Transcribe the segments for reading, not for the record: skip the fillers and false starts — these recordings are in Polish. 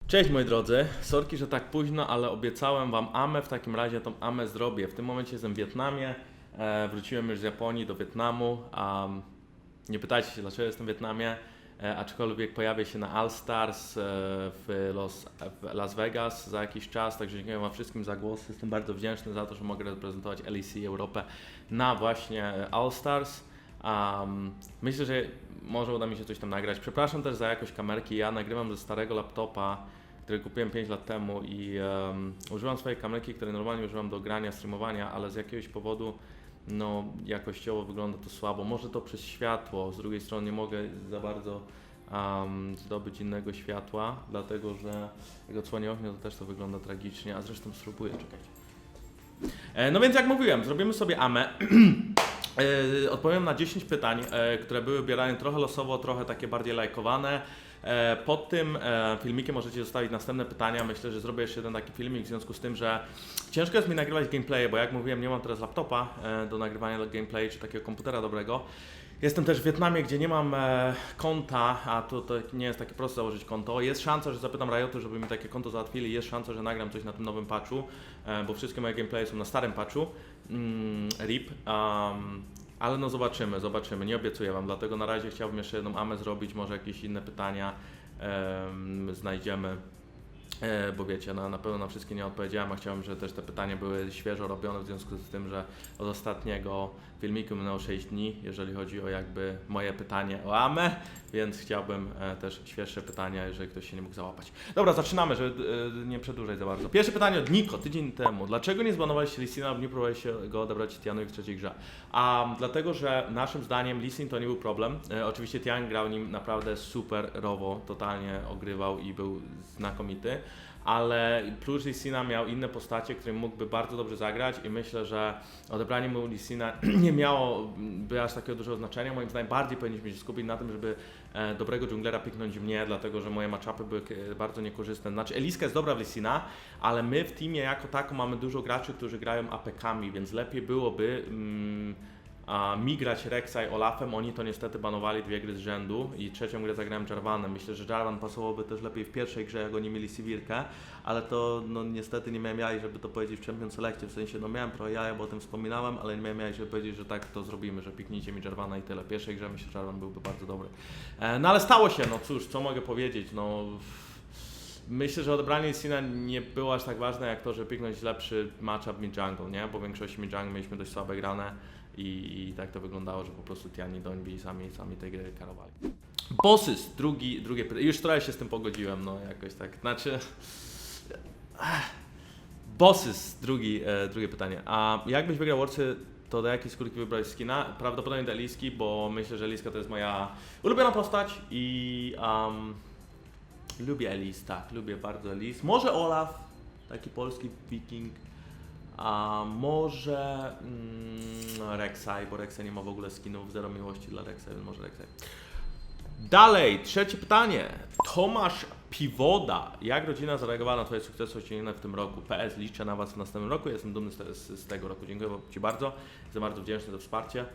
Cześć moi drodzy, sorki, że tak późno, ale obiecałem wam Amę, w takim razie tą Amę zrobię. W tym momencie jestem w Wietnamie, wróciłem już z Japonii do Wietnamu. Nie pytajcie się, dlaczego jestem w Wietnamie, aczkolwiek pojawię się na All Stars w Las Vegas za jakiś czas, także dziękuję wam wszystkim za głos. Jestem bardzo wdzięczny za to, że mogę reprezentować LEC Europę na właśnie All Stars. Myślę, że może uda mi się coś tam nagrać. Przepraszam też za jakość kamerki, ja nagrywam ze starego laptopa, który kupiłem 5 lat temu i używam swojej kamerki, której normalnie używam do grania, streamowania, ale z jakiegoś powodu no, jakościowo wygląda to słabo. Może to przez światło, z drugiej strony nie mogę za bardzo zdobyć innego światła, dlatego że jak odsłonię okno, to też to wygląda tragicznie, a zresztą spróbuję, czekajcie. No więc jak mówiłem, zrobimy sobie Amę. Odpowiem na 10 pytań, które były wybierane trochę losowo, trochę takie bardziej lajkowane. Pod tym filmikiem możecie zostawić następne pytania. Myślę, że zrobię jeszcze jeden taki filmik w związku z tym, że ciężko jest mi nagrywać gameplaye, bo jak mówiłem, nie mam teraz laptopa do nagrywania gameplay czy takiego komputera dobrego. Jestem też w Wietnamie, gdzie nie mam konta, a to nie jest takie proste założyć konto. Jest szansa, że zapytam Riotu, żeby mi takie konto załatwili. Jest szansa, że nagram coś na tym nowym patchu, bo wszystkie moje gameplaye są na starym patchu. RIP. Ale no zobaczymy, nie obiecuję wam, dlatego na razie chciałbym jeszcze jedną Amę zrobić, może jakieś inne pytania znajdziemy, bo wiecie, na pewno na wszystkie nie odpowiedziałem, a chciałbym, żeby też te pytania były świeżo robione w związku z tym, że od ostatniego filmiku minęło 6 dni, jeżeli chodzi o jakby moje pytanie o Amę, więc chciałbym też świeższe pytania, jeżeli ktoś się nie mógł załapać. Dobra, zaczynamy, żeby nie przedłużać za bardzo. Pierwsze pytanie od Niko, tydzień temu. Dlaczego nie zbanowaliście Lee Sina lub nie próbowaliście go odebrać Tianowi w trzeciej grze? Dlatego, że naszym zdaniem Lee Sin to nie był problem. Oczywiście Tian grał nim naprawdę superowo, totalnie ogrywał i był znakomity. Ale plus Lee Sina miał inne postacie, którym mógłby bardzo dobrze zagrać i myślę, że odebranie mu Lee Sina nie miałoby aż takiego dużego znaczenia. Moim zdaniem bardziej powinniśmy się skupić na tym, żeby dobrego dżunglera piknąć mnie, dlatego że moje matchupy były bardzo niekorzystne. Znaczy Eliska jest dobra w Lee Sina, ale my w teamie jako tako mamy dużo graczy, którzy grają APK-ami, więc lepiej byłoby mi grać Rexa i Olafem. Oni to niestety banowali 2 gry z rzędu i trzecią grę zagrałem Jarvanem. Myślę, że Jarvan pasowałby też lepiej w pierwszej grze, jak oni mieli Sivirkę, ale to no niestety nie miałem jaj, żeby to powiedzieć w Champion Selectie, w sensie no miałem trochę jaja, bo o tym wspominałem, ale nie miałem jaj, żeby powiedzieć, że tak to zrobimy, że piknijcie mi Jarvana i tyle. W pierwszej grze myślę, że Jarvan byłby bardzo dobry. No ale stało się, no cóż, co mogę powiedzieć, no... Myślę, że odebranie Sina nie było aż tak ważne jak to, żeby piknąć lepszy matchup mid-jungle, nie? Bo w większości mid-jungle mieliśmy dość słabe grane i tak to wyglądało, że po prostu Tiani Dońbi sami tej gry karowali. Bossys, drugie pytanie. Już trochę się z tym pogodziłem, no jakoś tak. Znaczy... Bossys, drugie pytanie. A jakbyś wygrał Worldsy, to do jakiej skórki wybrać skina? Prawdopodobnie do Eliski, bo myślę, że Eliska to jest moja ulubiona postać i... lubię Elis, tak, lubię bardzo Elis. Może Olaf, taki polski wiking. A może Rek'Sai, bo Rek'Sai nie ma w ogóle skinów, zero miłości dla Rek'Sai, więc może Rek'Sai. Dalej, trzecie pytanie. Tomasz Piwoda. Jak rodzina zareagowała na Twoje sukcesy osiągnięte w tym roku? PS, liczę na Was w następnym roku. Jestem dumny z tego roku. Dziękuję Ci bardzo. Jestem bardzo wdzięczny za wsparcie.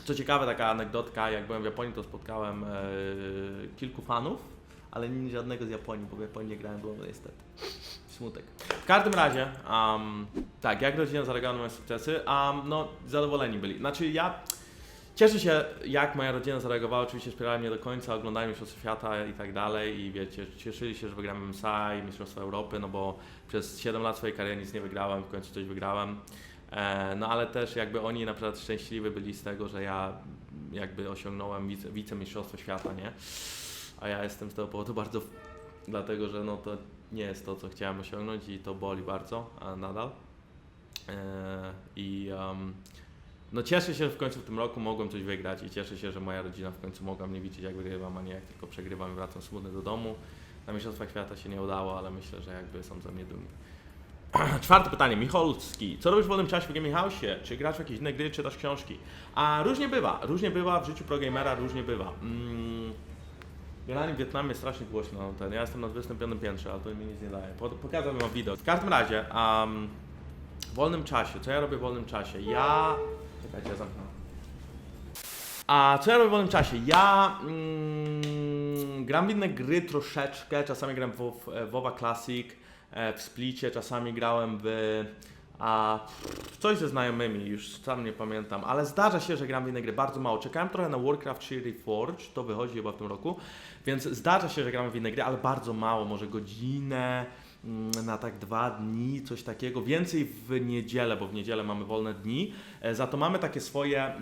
Co ciekawe, taka anegdotka, jak byłem w Japonii, to spotkałem kilku fanów, ale nie żadnego z Japonii, bo w Japonii nie grałem, było niestety. Smutek. W każdym razie, tak, jak rodzina zareagowała na moje sukcesy? No, zadowoleni byli. Znaczy ja cieszę się, jak moja rodzina zareagowała, oczywiście wspierali mnie do końca, oglądali Mistrzostwa Świata i tak dalej i wiecie, cieszyli się, że wygramy MSI, Mistrzostwa Europy, no bo przez 7 lat swojej kariery nic nie wygrałem, w końcu coś wygrałem. No ale też jakby oni na przykład szczęśliwi byli z tego, że ja jakby osiągnąłem wicemistrzostwo świata, nie? A ja jestem z tego powodu bardzo, dlatego że no to nie jest to, co chciałem osiągnąć i to boli bardzo, nadal. No cieszę się, że w końcu w tym roku mogłem coś wygrać i cieszę się, że moja rodzina w końcu mogła mnie widzieć, jak wygrywam, a nie jak tylko przegrywam i wracam smutny do domu. Na Mistrzostwach Świata się nie udało, ale myślę, że jakby są ze mnie dumni. Czwarte pytanie, Michalski. Co robisz w wolnym czasie w Gaming House'ie? Czy grasz w jakieś inne gry, czytasz książki? Różnie bywa w życiu progamera, różnie bywa. Generalnie w Wietnamie jest strasznie głośno, ja jestem na 25 piętrze, ale to mi nic nie daje. Pokażę wam wideo. W każdym razie, w wolnym czasie, co ja robię w wolnym czasie? Czekajcie, ja zamknę. A co ja robię w wolnym czasie? Gram w inne gry troszeczkę, czasami gram w WoWa Classic, w Splicie, czasami grałem w coś ze znajomymi, już sam nie pamiętam, ale zdarza się, że gram w inne gry, bardzo mało. Czekałem trochę na Warcraft 3 Reforged, to wychodzi chyba w tym roku, więc zdarza się, że gram w inne gry, ale bardzo mało, może godzinę, na tak 2 dni, coś takiego, więcej w niedzielę, bo w niedzielę mamy wolne dni, za to mamy takie swoje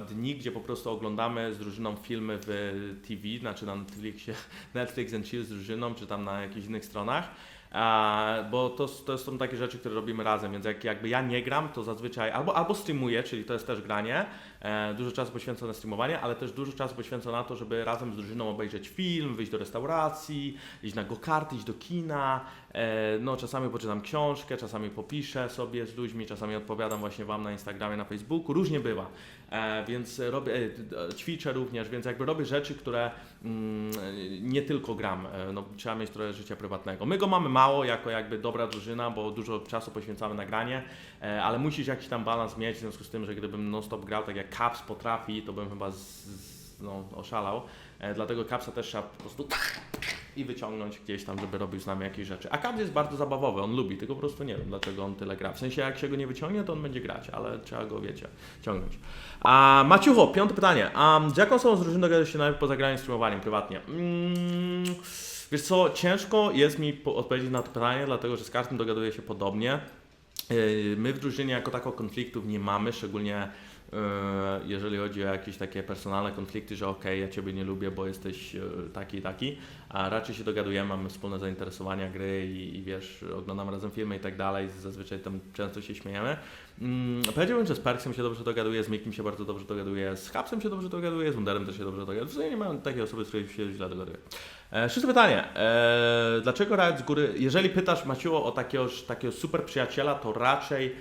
dni, gdzie po prostu oglądamy z drużyną filmy w TV, znaczy na Netflixie, Netflix and Chill z drużyną, czy tam na jakichś innych stronach. Bo to są takie rzeczy, które robimy razem, więc jakby ja nie gram, to zazwyczaj albo streamuję, czyli to jest też granie, dużo czasu poświęcę na streamowanie, ale też dużo czasu poświęcę na to, żeby razem z drużyną obejrzeć film, wyjść do restauracji, iść na go-karty, iść do kina, no czasami poczytam książkę, czasami popiszę sobie z ludźmi, czasami odpowiadam właśnie Wam na Instagramie, na Facebooku, różnie bywa, więc ćwiczę również, więc jakby robię rzeczy, które nie tylko gram, no trzeba mieć trochę życia prywatnego. My go mamy mało, jako jakby dobra drużyna, bo dużo czasu poświęcamy na granie, ale musisz jakiś tam balans mieć, w związku z tym, że gdybym non-stop grał tak jak Caps potrafi, to bym chyba oszalał. Dlatego Capsa też trzeba po prostu i wyciągnąć gdzieś tam, żeby robił z nami jakieś rzeczy. A Caps jest bardzo zabawowy, on lubi, tylko po prostu nie wiem, dlaczego on tyle gra. W sensie, jak się go nie wyciągnie, to on będzie grać, ale trzeba go, wiecie, ciągnąć. Maciucho, 5. pytanie. Z jaką osobą z drużyny dogadujesz się najpierw poza graniem, streamowaniem prywatnie? Wiesz co, ciężko jest mi odpowiedzieć na to pytanie, dlatego że z każdym dogaduję się podobnie. My w drużynie jako tako konfliktów nie mamy, szczególnie jeżeli chodzi o jakieś takie personalne konflikty, że okej, ja Ciebie nie lubię, bo jesteś taki i taki, a raczej się dogadujemy, mamy wspólne zainteresowania gry i wiesz, oglądamy razem filmy i tak dalej, zazwyczaj tam często się śmiejemy. Powiedziałbym, że z Perksem się dobrze dogaduję, z Mikiem się bardzo dobrze dogaduję, z Hapsem się dobrze dogaduję, z Wunderem też się dobrze dogaduję, w sumie nie mam takiej osoby, z której się źle dogaduję. 6. pytanie. Dlaczego Riot z góry, jeżeli pytasz Maciuło o takiego super przyjaciela, to raczej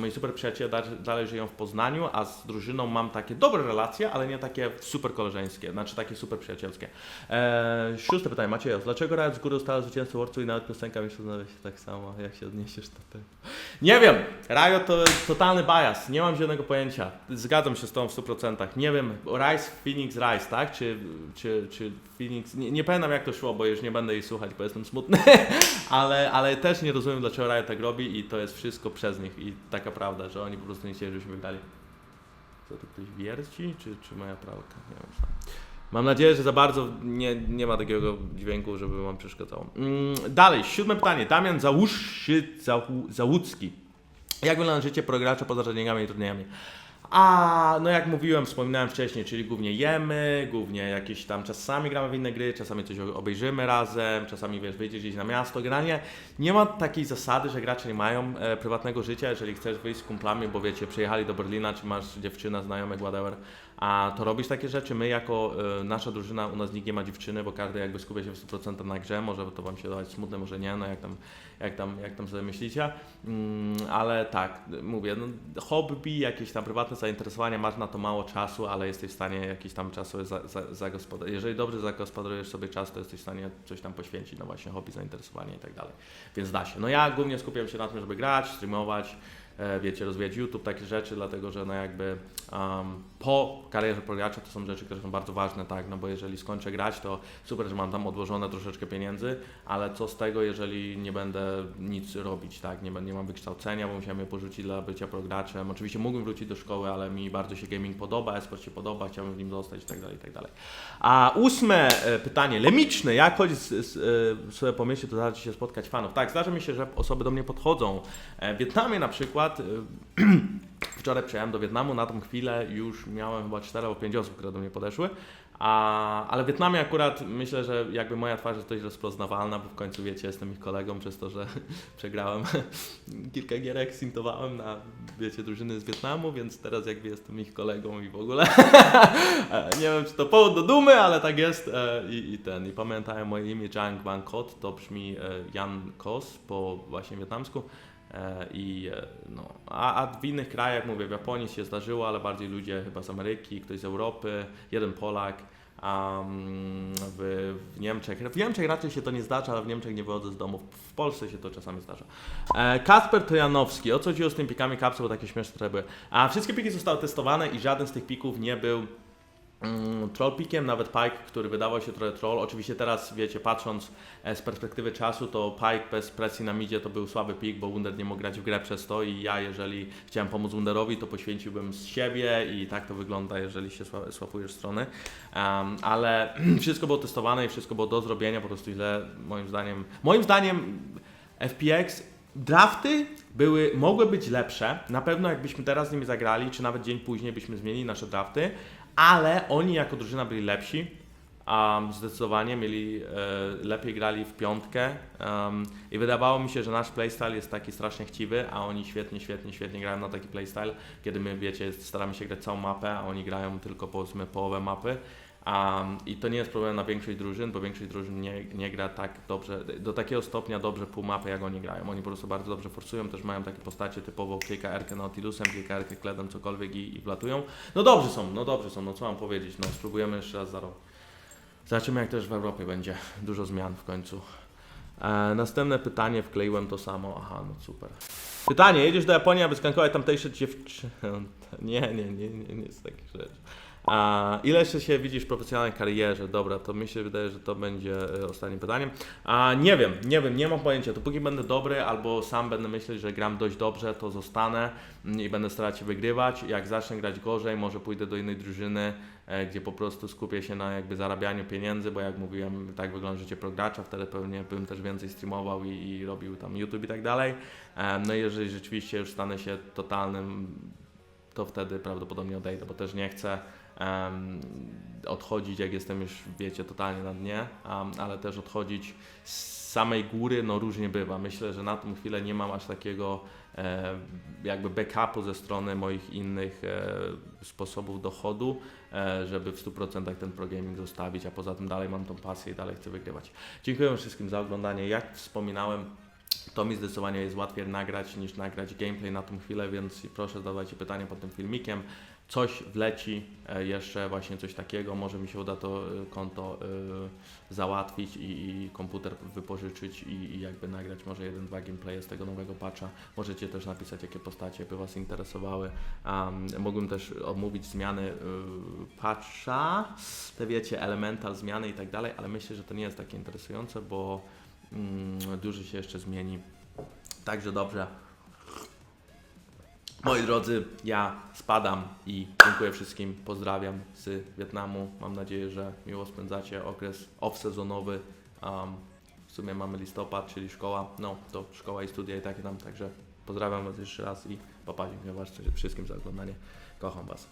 moi super przyjaciele dalej żyją w Poznaniu, a z drużyną mam takie dobre relacje, ale nie takie super koleżeńskie, znaczy takie super przyjacielskie. 6. pytanie, Macieju, dlaczego Riot z góry ustala zwycięstwo Warcu i nawet piosenka mi się znaleźć tak samo, jak się odniesiesz do tego? Nie wiem, Riot to jest totalny bias, nie mam zielonego pojęcia, zgadzam się z Tobą w 100%, nie wiem, Rise, Phoenix, Rise, tak? Czy Phoenix, nie pamiętam jak to szło, bo już nie będę jej słuchać, bo jestem smutny, ale też nie rozumiem, dlaczego Riot tak robi i to jest wszystko przez nich i taka prawda, że oni po prostu nie chcieli, żebyśmy wygrali. Co tu ktoś wierci, czy moja pralka? Nie wiem sam. Mam nadzieję, że za bardzo nie ma takiego dźwięku, żeby wam przeszkadzało. Dalej, 7. pytanie. Damian Załucki. Jak wygląda życie progracza poza treningami i turniejami? No jak mówiłem, wspominałem wcześniej, czyli głównie jemy, głównie jakieś tam czasami gramy w inne gry, czasami coś obejrzymy razem, czasami wiesz, wyjdziesz gdzieś na miasto, granie. Nie ma takiej zasady, że gracze nie mają prywatnego życia, jeżeli chcesz wyjść z kumplami, bo wiecie, przyjechali do Berlina, czy masz dziewczynę, znajomych, whatever, a to robisz takie rzeczy. My jako nasza drużyna, u nas nikt nie ma dziewczyny, bo każdy jakby skupia się w 100% na grze, może to wam się dawać smutne, może nie, no jak tam sobie myślicie, ale tak, mówię, no, hobby, jakieś tam prywatne zainteresowania, masz na to mało czasu, ale jesteś w stanie jakiś tam czas sobie zagospodarować. Jeżeli dobrze zagospodarujesz sobie czas, to jesteś w stanie coś tam poświęcić na właśnie hobby, zainteresowanie i tak dalej, więc da się. No ja głównie skupiam się na tym, żeby grać, streamować, wiecie, rozwijać YouTube, takie rzeczy, dlatego że no jakby po karierze progracza to są rzeczy, które są bardzo ważne, tak, no bo jeżeli skończę grać, to super, że mam tam odłożone troszeczkę pieniędzy, ale co z tego, jeżeli nie będę nic robić, tak, nie mam wykształcenia, bo musiałem je porzucić dla bycia prograczem. Oczywiście mógłbym wrócić do szkoły, ale mi bardzo się gaming podoba, e-sport się podoba, chciałbym w nim zostać i tak dalej, i tak dalej. A 8. pytanie, lemiczne, jak chodzić sobie po mieście, to zdarza się spotkać fanów. Tak, zdarza mi się, że osoby do mnie podchodzą. W Wietnamie na przykład, wczoraj przyjechałem do Wietnamu, na tą chwilę już miałem chyba 4 albo 5 osób, które do mnie podeszły, ale w Wietnamie akurat myślę, że jakby moja twarz jest dość rozpoznawalna, bo w końcu wiecie, jestem ich kolegą przez to, że przegrałem kilka gierek, sintowałem na, wiecie, drużyny z Wietnamu, więc teraz jakby jestem ich kolegą i w ogóle nie wiem, czy to powód do dumy, ale tak jest i pamiętają moje imię Jang Van Kot, to brzmi Jan Kos po właśnie wietnamsku. A w innych krajach, mówię, w Japonii się zdarzyło, ale bardziej ludzie chyba z Ameryki, ktoś z Europy, jeden Polak, w Niemczech raczej się to nie zdarza, ale w Niemczech nie wychodzę z domu, w Polsce się to czasami zdarza. Kasper Trojanowski, o co chodziło z tymi pikami kapsuł, bo takie śmieszne trochę były. A wszystkie piki zostały testowane i żaden z tych pików nie był troll pickiem, nawet Pike, który wydawał się trochę troll. Oczywiście teraz, wiecie, patrząc z perspektywy czasu, to Pike bez presji na midzie to był słaby pick, bo Wunder nie mógł grać w grę przez to i ja, jeżeli chciałem pomóc Wunderowi, to poświęciłbym z siebie i tak to wygląda, jeżeli się swapujesz strony. Ale wszystko było testowane i wszystko było do zrobienia, po prostu źle, moim zdaniem FPX drafty mogły być lepsze. Na pewno jakbyśmy teraz z nimi zagrali, czy nawet dzień później byśmy zmienili nasze drafty, ale oni jako drużyna byli lepsi. Zdecydowanie lepiej grali w piątkę i wydawało mi się, że nasz playstyle jest taki strasznie chciwy, a oni świetnie grają na taki playstyle, kiedy my, wiecie, staramy się grać całą mapę, a oni grają tylko, powiedzmy, połowę mapy. I to nie jest problem na większość drużyn, bo większość drużyn nie gra tak dobrze, do takiego stopnia dobrze pół mapy, jak oni grają. Oni po prostu bardzo dobrze forsują, też mają takie postacie typowo klika R-kę Nautilusem, klika R-kę Kledem, cokolwiek i wlatują. No dobrze są, no co mam powiedzieć, no spróbujemy jeszcze raz za rok. Zobaczymy, jak też w Europie będzie dużo zmian w końcu. Następne pytanie, wkleiłem to samo, aha, no super. Pytanie, jedziesz do Japonii, aby skankować tamtejsze dziewczyny? Nie jest takich rzeczy. Ile jeszcze się widzisz w profesjonalnej karierze? Dobra, to mi się wydaje, że to będzie ostatnim pytaniem. Nie wiem, nie mam pojęcia. Dopóki będę dobry albo sam będę myśleć, że gram dość dobrze, to zostanę i będę starać się wygrywać. Jak zacznę grać gorzej, może pójdę do innej drużyny, gdzie po prostu skupię się na jakby zarabianiu pieniędzy, bo jak mówiłem, tak wygląda życie pro gracza, wtedy pewnie bym też więcej streamował i robił tam YouTube i tak dalej. No i jeżeli rzeczywiście już stanę się totalnym, to wtedy prawdopodobnie odejdę, bo też nie chcę odchodzić, jak jestem już, wiecie, totalnie na dnie, ale też odchodzić z samej góry, no różnie bywa. Myślę, że na tą chwilę nie mam aż takiego jakby backupu ze strony moich innych sposobów dochodu, żeby w 100% ten progaming zostawić, a poza tym dalej mam tą pasję i dalej chcę wygrywać. Dziękuję wszystkim za oglądanie. Jak wspominałem, to mi zdecydowanie jest łatwiej nagrać niż nagrać gameplay na tą chwilę, więc proszę zadawajcie pytania pod tym filmikiem. Coś wleci, jeszcze właśnie coś takiego, może mi się uda to konto załatwić i komputer wypożyczyć i jakby nagrać może 1-2 gameplaye z tego nowego patcha. Możecie też napisać, jakie postacie by Was interesowały. Mógłbym też omówić zmiany patcha, te wiecie, elemental zmiany i tak dalej, ale myślę, że to nie jest takie interesujące, bo dużo się jeszcze zmieni. Także dobrze. Moi drodzy, ja spadam i dziękuję wszystkim, pozdrawiam z Wietnamu. Mam nadzieję, że miło spędzacie okres off-sezonowy. W sumie mamy listopad, czyli szkoła, no to szkoła i studia i takie tam, także pozdrawiam Was jeszcze raz i dziękuję Was wszystkim za oglądanie. Kocham Was.